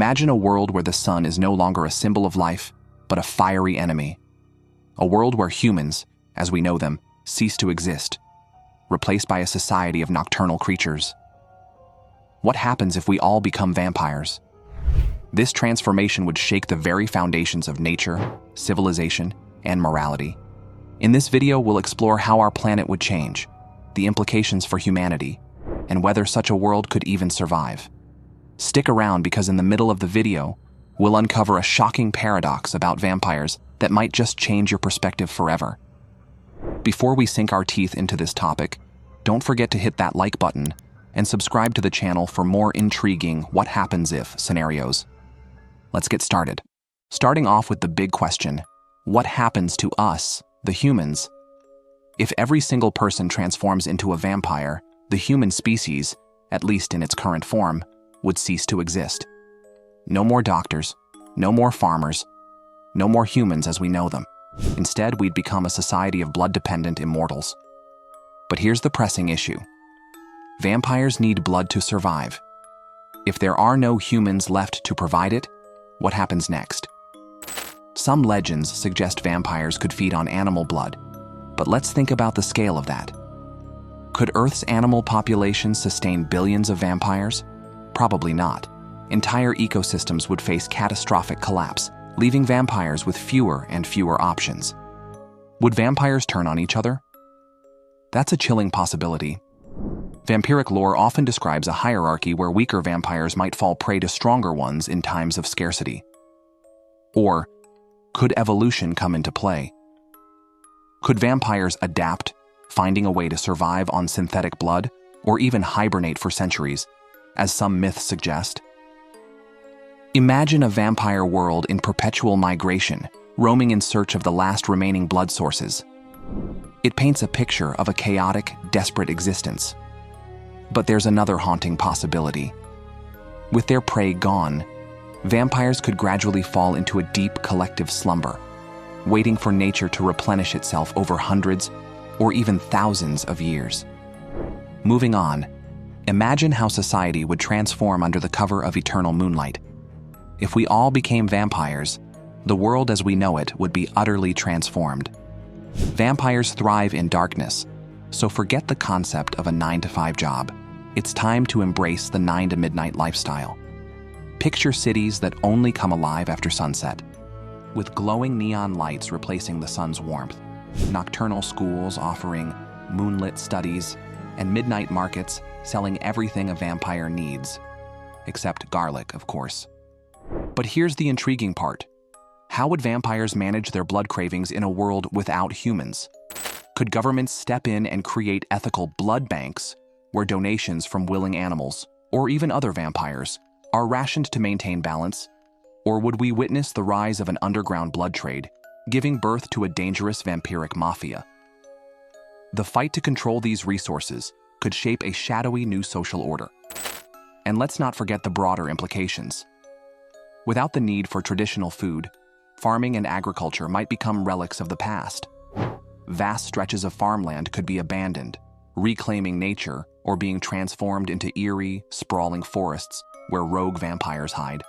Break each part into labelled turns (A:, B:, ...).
A: Imagine a world where the sun is no longer a symbol of life, but a fiery enemy. A world where humans, as we know them, cease to exist, replaced by a society of nocturnal creatures. What happens if we all become vampires? This transformation would shake the very foundations of nature, civilization, and morality. In this video, we'll explore how our planet would change, the implications for humanity, and whether such a world could even survive. Stick around because in the middle of the video, we'll uncover a shocking paradox about vampires that might just change your perspective forever. Before we sink our teeth into this topic, don't forget to hit that like button and subscribe to the channel for more intriguing what happens if scenarios. Let's get started. Starting off with the big question, what happens to us, the humans? If every single person transforms into a vampire, the human species, at least in its current form, would cease to exist. No more doctors, no more farmers, no more humans as we know them. Instead, we'd become a society of blood-dependent immortals. But here's the pressing issue. Vampires need blood to survive. If there are no humans left to provide it, what happens next? Some legends suggest vampires could feed on animal blood, but let's think about the scale of that. Could Earth's animal population sustain billions of vampires? Probably not. Entire ecosystems would face catastrophic collapse, leaving vampires with fewer and fewer options. Would vampires turn on each other? That's a chilling possibility. Vampiric lore often describes a hierarchy where weaker vampires might fall prey to stronger ones in times of scarcity. Or, could evolution come into play? Could vampires adapt, finding a way to survive on synthetic blood, or even hibernate for centuries, as some myths suggest? Imagine a vampire world in perpetual migration, roaming in search of the last remaining blood sources. It paints a picture of a chaotic, desperate existence. But there's another haunting possibility. With their prey gone, vampires could gradually fall into a deep collective slumber, waiting for nature to replenish itself over hundreds or even thousands of years. Moving on, imagine how society would transform under the cover of eternal moonlight. If we all became vampires, the world as we know it would be utterly transformed. Vampires thrive in darkness, so forget the concept of a 9-to-5 job. It's time to embrace the 9 to midnight lifestyle. Picture cities that only come alive after sunset, with glowing neon lights replacing the sun's warmth, nocturnal schools offering moonlit studies, and midnight markets selling everything a vampire needs, except garlic, of course. But here's the intriguing part. How would vampires manage their blood cravings in a world without humans? Could governments step in and create ethical blood banks where donations from willing animals, or even other vampires, are rationed to maintain balance? Or would we witness the rise of an underground blood trade, giving birth to a dangerous vampiric mafia? The fight to control these resources could shape a shadowy new social order. And let's not forget the broader implications. Without the need for traditional food, farming and agriculture might become relics of the past. Vast stretches of farmland could be abandoned, reclaiming nature or being transformed into eerie, sprawling forests where rogue vampires hide.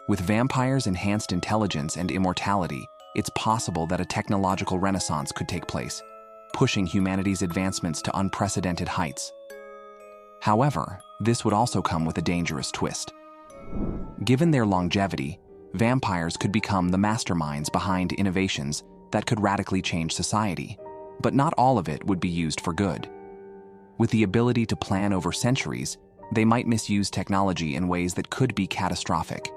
A: With vampires' enhanced intelligence and immortality, it's possible that a technological renaissance could take place, pushing humanity's advancements to unprecedented heights. However, this would also come with a dangerous twist. Given their longevity, vampires could become the masterminds behind innovations that could radically change society, but not all of it would be used for good. With the ability to plan over centuries, they might misuse technology in ways that could be catastrophic.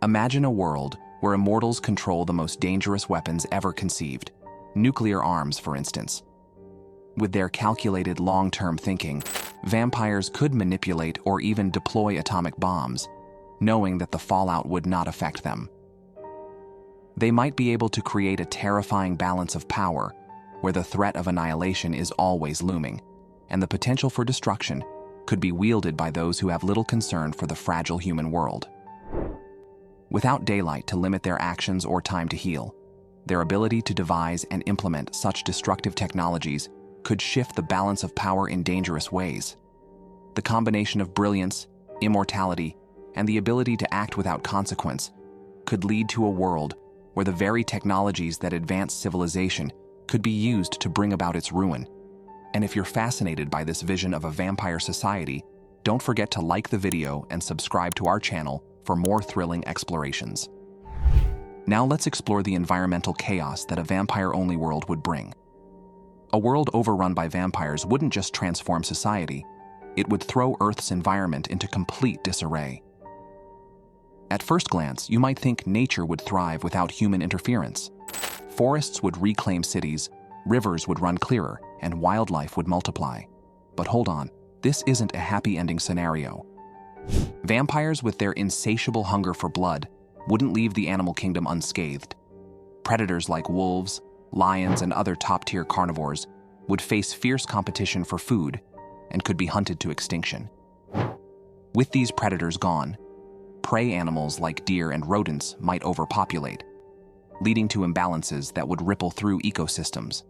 A: Imagine a world where immortals control the most dangerous weapons ever conceived, nuclear arms, for instance. With their calculated long-term thinking, vampires could manipulate or even deploy atomic bombs, knowing that the fallout would not affect them. They might be able to create a terrifying balance of power, where the threat of annihilation is always looming, and the potential for destruction could be wielded by those who have little concern for the fragile human world. Without daylight to limit their actions or time to heal, their ability to devise and implement such destructive technologies could shift the balance of power in dangerous ways. The combination of brilliance, immortality, and the ability to act without consequence could lead to a world where the very technologies that advance civilization could be used to bring about its ruin. And if you're fascinated by this vision of a vampire society, don't forget to like the video and subscribe to our channel for more thrilling explorations. Now let's explore the environmental chaos that a vampire-only world would bring. A world overrun by vampires wouldn't just transform society, it would throw Earth's environment into complete disarray. At first glance, you might think nature would thrive without human interference. Forests would reclaim cities, rivers would run clearer, and wildlife would multiply. But hold on, this isn't a happy ending scenario. Vampires, with their insatiable hunger for blood, wouldn't leave the animal kingdom unscathed. Predators like wolves, lions, and other top-tier carnivores would face fierce competition for food and could be hunted to extinction. With these predators gone, prey animals like deer and rodents might overpopulate, leading to imbalances that would ripple through ecosystems.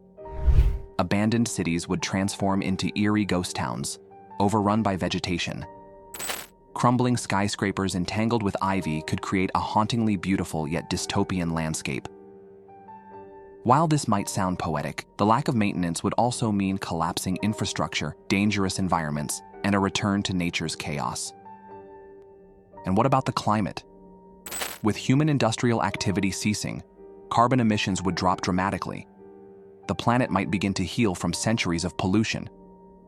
A: Abandoned cities would transform into eerie ghost towns, overrun by vegetation. Crumbling skyscrapers entangled with ivy could create a hauntingly beautiful yet dystopian landscape. While this might sound poetic, the lack of maintenance would also mean collapsing infrastructure, dangerous environments, and a return to nature's chaos. And what about the climate? With human industrial activity ceasing, carbon emissions would drop dramatically. The planet might begin to heal from centuries of pollution,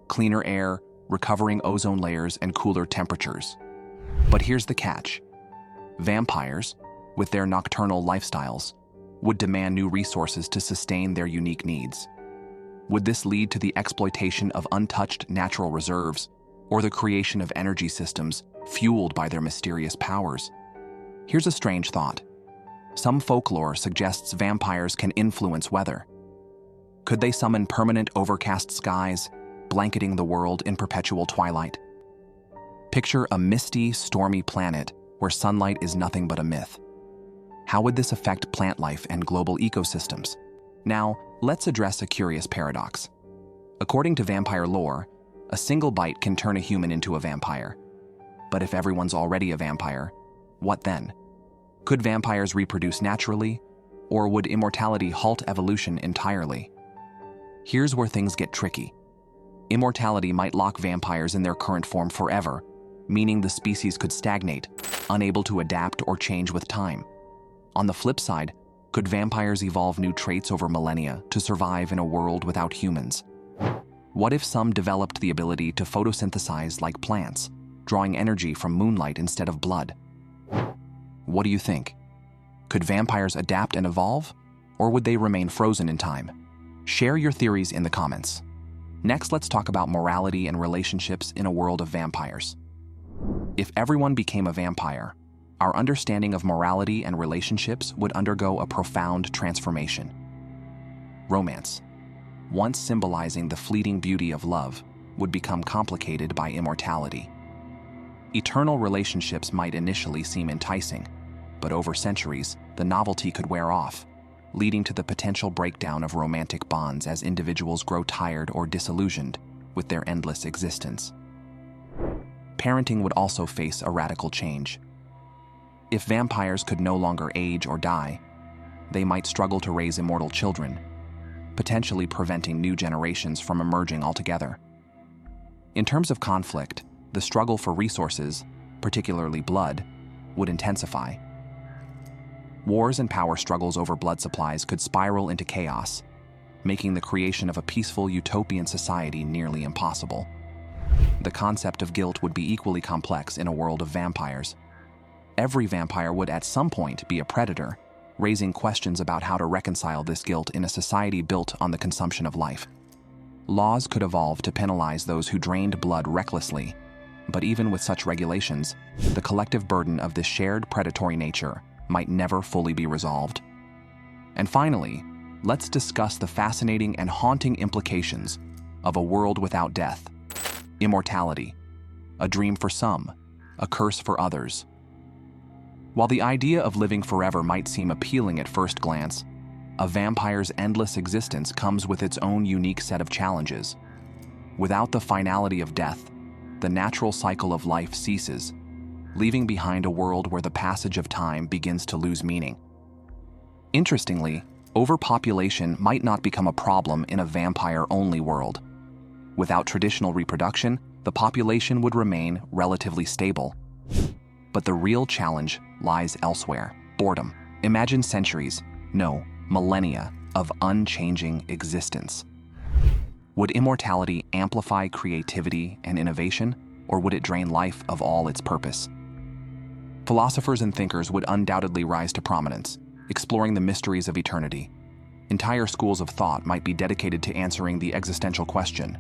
A: cleaner air, recovering ozone layers, and cooler temperatures. But here's the catch. Vampires, with their nocturnal lifestyles, would demand new resources to sustain their unique needs. Would this lead to the exploitation of untouched natural reserves, or the creation of energy systems fueled by their mysterious powers? Here's a strange thought. Some folklore suggests vampires can influence weather. Could they summon permanent overcast skies, blanketing the world in perpetual twilight? Picture a misty, stormy planet where sunlight is nothing but a myth. How would this affect plant life and global ecosystems? Now, let's address a curious paradox. According to vampire lore, a single bite can turn a human into a vampire. But if everyone's already a vampire, what then? Could vampires reproduce naturally, or would immortality halt evolution entirely? Here's where things get tricky. Immortality might lock vampires in their current form forever, meaning the species could stagnate, unable to adapt or change with time. On the flip side, could vampires evolve new traits over millennia to survive in a world without humans? What if some developed the ability to photosynthesize like plants, drawing energy from moonlight instead of blood? What do you think? Could vampires adapt and evolve, or would they remain frozen in time? Share your theories in the comments. Next, let's talk about morality and relationships in a world of vampires. If everyone became a vampire, our understanding of morality and relationships would undergo a profound transformation. Romance, once symbolizing the fleeting beauty of love, would become complicated by immortality. Eternal relationships might initially seem enticing, but over centuries, the novelty could wear off, leading to the potential breakdown of romantic bonds as individuals grow tired or disillusioned with their endless existence. Parenting would also face a radical change. If vampires could no longer age or die, they might struggle to raise immortal children, potentially preventing new generations from emerging altogether. In terms of conflict, the struggle for resources, particularly blood, would intensify. Wars and power struggles over blood supplies could spiral into chaos, making the creation of a peaceful utopian society nearly impossible. The concept of guilt would be equally complex in a world of vampires. Every vampire would at some point be a predator, raising questions about how to reconcile this guilt in a society built on the consumption of life. Laws could evolve to penalize those who drained blood recklessly, but even with such regulations, the collective burden of this shared predatory nature might never fully be resolved. And finally, let's discuss the fascinating and haunting implications of a world without death. Immortality, a dream for some, a curse for others. While the idea of living forever might seem appealing at first glance, a vampire's endless existence comes with its own unique set of challenges. Without the finality of death, the natural cycle of life ceases, leaving behind a world where the passage of time begins to lose meaning. Interestingly, overpopulation might not become a problem in a vampire-only world. Without traditional reproduction, the population would remain relatively stable. But the real challenge lies elsewhere: boredom. Imagine centuries, no, millennia, of unchanging existence. Would immortality amplify creativity and innovation, or would it drain life of all its purpose? Philosophers and thinkers would undoubtedly rise to prominence, exploring the mysteries of eternity. Entire schools of thought might be dedicated to answering the existential question: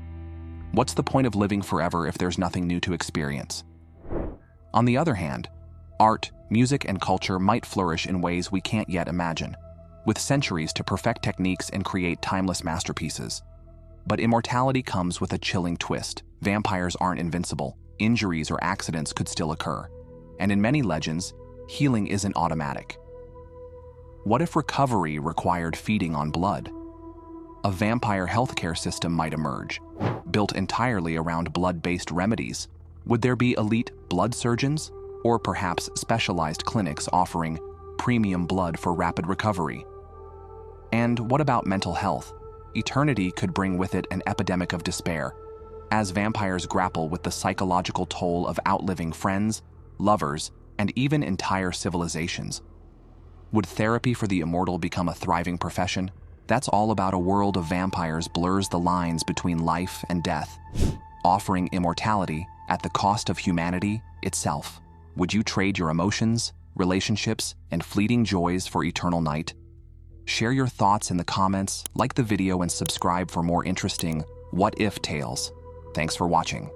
A: what's the point of living forever if there's nothing new to experience? On the other hand, art, music, and culture might flourish in ways we can't yet imagine, with centuries to perfect techniques and create timeless masterpieces. But immortality comes with a chilling twist. Vampires aren't invincible. Injuries or accidents could still occur. And in many legends, healing isn't automatic. What if recovery required feeding on blood? A vampire healthcare system might emerge, built entirely around blood-based remedies. Would there be elite blood surgeons, or perhaps specialized clinics offering premium blood for rapid recovery? And what about mental health? Eternity could bring with it an epidemic of despair, as vampires grapple with the psychological toll of outliving friends, lovers, and even entire civilizations. Would therapy for the immortal become a thriving profession? That's all about a world of vampires blurs the lines between life and death, offering immortality at the cost of humanity itself. Would you trade your emotions, relationships, and fleeting joys for eternal night? Share your thoughts in the comments, like the video, and subscribe for more interesting what-if tales. Thanks for watching.